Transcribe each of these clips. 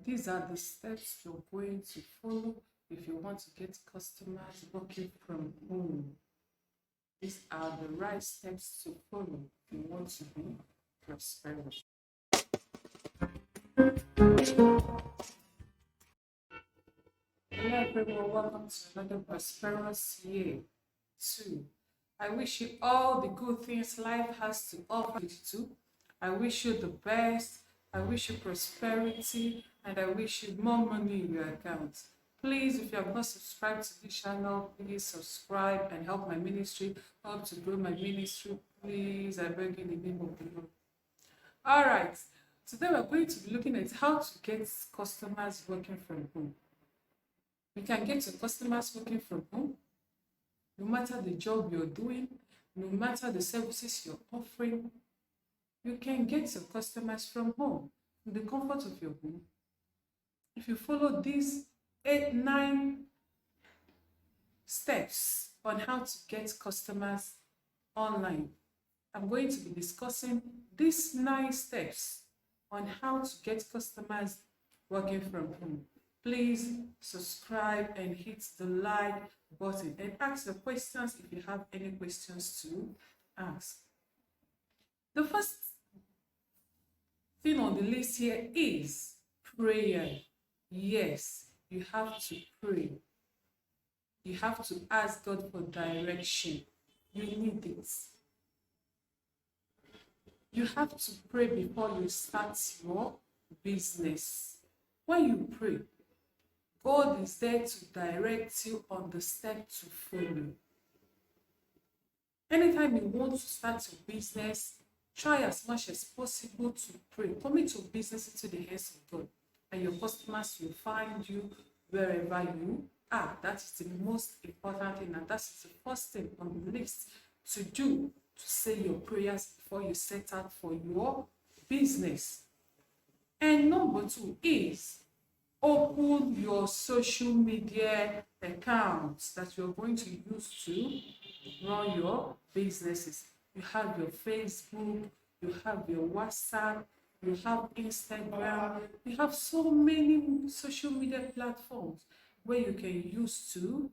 These are the steps you're going to follow if you want to get customers working from home. These are the right steps to follow if you want to be prosperous. Hello everyone, welcome to another prosperous year too. I wish you all the good things life has to offer you too. I wish you the best. I wish you prosperity, and I wish you more money in your account. Please, if you have not subscribed to this channel, please subscribe and help my ministry, help to grow my ministry. Please, I beg you in the name of the Lord. All right, today we're going to be looking at how to get customers working from home. You can get your customers working from home, no matter the job you're doing, no matter the services you're offering. You can get your customers from home, in the comfort of your home. If you follow these 8-9 steps on how to get customers online, I'm going to be discussing these 9 steps on how to get customers working from home. Please subscribe and hit the like button and ask your questions if you have any questions to ask. The first thing on the list here is prayer. Yes, you have to pray. You have to ask God for direction. You need it. You have to pray before you start your business. When you pray, God is there to direct you on the step to follow. Anytime you want to start your business, try as much as possible to pray. Commit your business into the hands of God, and your customers will find you wherever you are. That is the most important thing, and that is the first thing on the list to do, to say your prayers before you set out for your business. And number 2 is open your social media accounts that you're going to use to run your businesses. You have your Facebook, you have your WhatsApp, you have Instagram, you have so many social media platforms where you can use to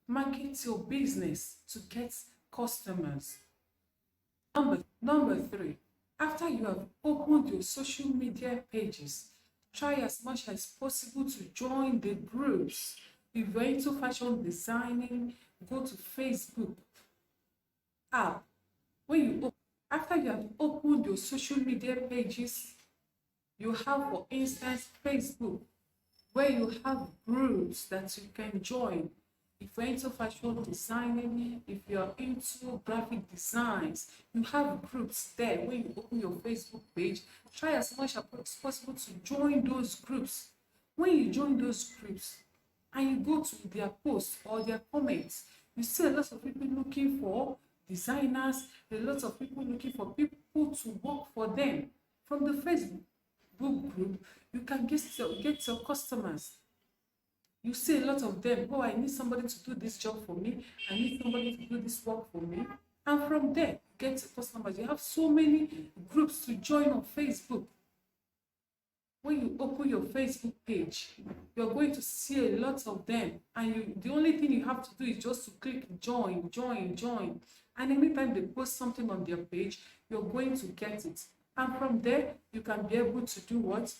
market your business to get customers. Number 3, after you have opened your social media pages, try as much as possible to join the groups. If you're into fashion designing, go to Facebook app. After you have opened your social media pages, you have, for instance, Facebook, where you have groups that you can join. If you're into fashion designing, if you're into graphic designs, you have groups there. When you open your Facebook page, try as much as possible to join those groups. When you join those groups and you go to their posts or their comments, you see a lot of people looking for designers, a lot of people looking for people to work for them. From the Facebook group, you can get your customers. You see a lot of them, oh, I need somebody to do this job for me, I need somebody to do this work for me. And from there, you get customers. You have so many groups to join on Facebook. When you open your Facebook page, you're going to see a lot of them, and the only thing you have to do is just to click join. And anytime they post something on their page, you're going to get it. And from there, you can be able to do what?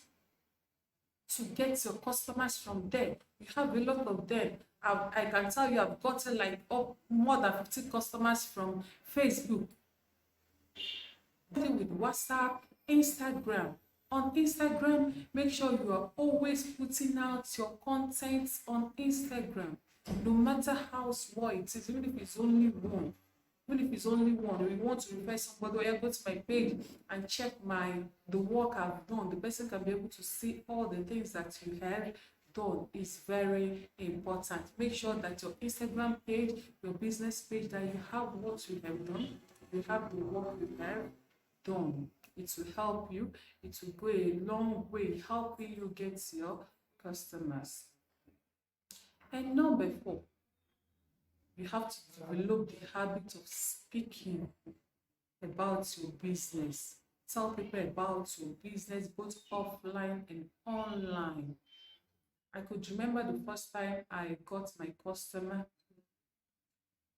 To get your customers from there. You have a lot of them. I can tell you I've gotten like more than 50 customers from Facebook. With WhatsApp, Instagram. On Instagram, make sure you are always putting out your content on Instagram, no matter how small it is, even if it's only one. Even if it's only one, or you want to refer somebody, or you go to my page and check the work I've done, the person can be able to see all the things that you have done. Is very important. Make sure that your Instagram page, your business page, that you have what you have done, you have the work you have done. It will help you. It will go a long way helping you get your customers. And number 4, you have to develop the habit of speaking about your business. Tell people about your business, both offline and online. I could remember the first time I got my customer.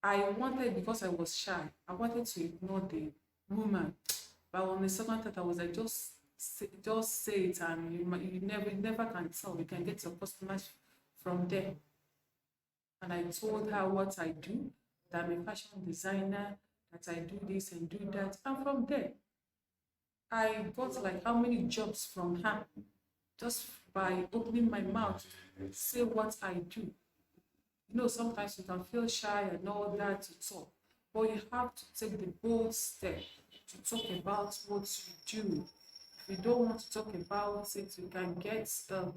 I wanted, because I was shy, I wanted to ignore the woman. But on the second thought, I was like, just say it, and you never can tell. You can get your customers from there. And I told her what I do, that I'm a fashion designer, that I do this and do that. And from there, I got like how many jobs from her just by opening my mouth to say what I do. Sometimes you can feel shy and all that to talk, but you have to take the bold step to talk about what you do. If you don't want to talk about it, you can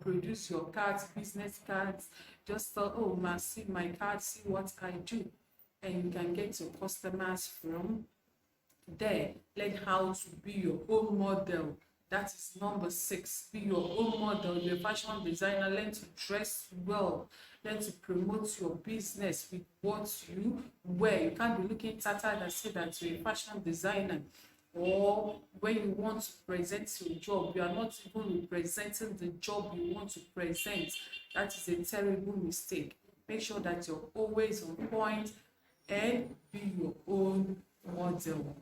produce your cards, business cards. Just tell, oh, ma, see my card, see what I do, and you can get your customers from there. Learn how to be your own model. That is number 6. Be your own model. You're a fashion designer. Learn to dress well. Learn to promote your business with what you wear. You can't be looking tattered and say that you're a fashion designer. Or when you want to present your job, you are not even representing the job you want to present. That is a terrible mistake. Make sure that you're always on point and be your own model.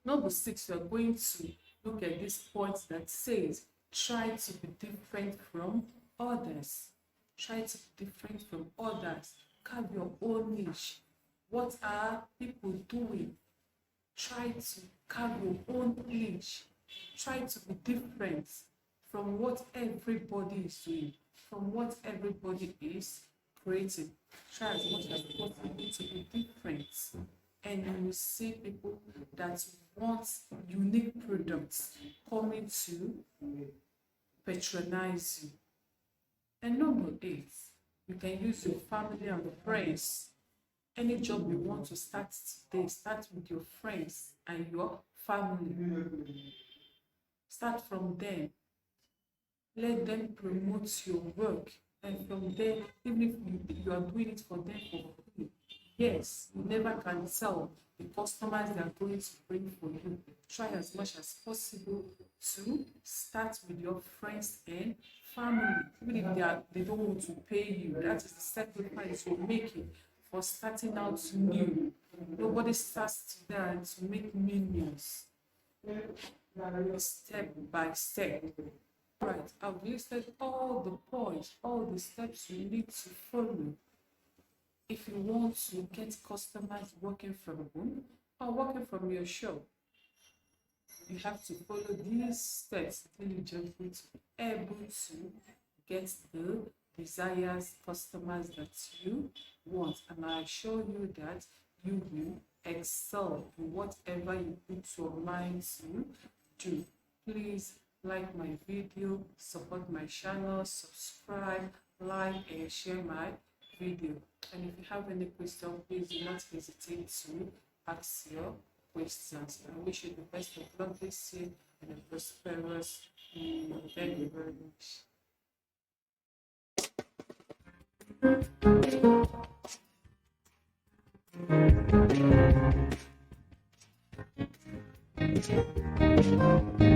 Number 6, we are going to look at this point that says, try to be different from others. Try to be different from others. Carve your own niche. What are people doing? Try to carve your own niche. Try to be different from what everybody is doing, from what everybody is creating. Try as much as possible to be different. And you will see people that want unique products coming to patronize you. And number 8, you can use your family and friends. Any job you want to start today, start with your friends and your family. Start from them. Let them promote your work. And from there, even if you are doing it for them for free, yes, you never can tell the customers they are going to bring for you. Try as much as possible to start with your friends and family. Even if they don't want to pay you, that is the sacrifice you're making for starting out new. Nobody starts there to make millions. Step by step. Right, I've listed all the points, all the steps you need to follow if you want to get customers working from home or working from your shop. You have to follow these steps diligently to be able to get the desired customers that you want. And I assure you that you will excel in whatever you put your mind to do. Please like my video, support my channel, subscribe, like and share my video. And if you have any question, please do not hesitate to ask your questions. I wish you the best of luck this year and a prosperous year. Thank you very much.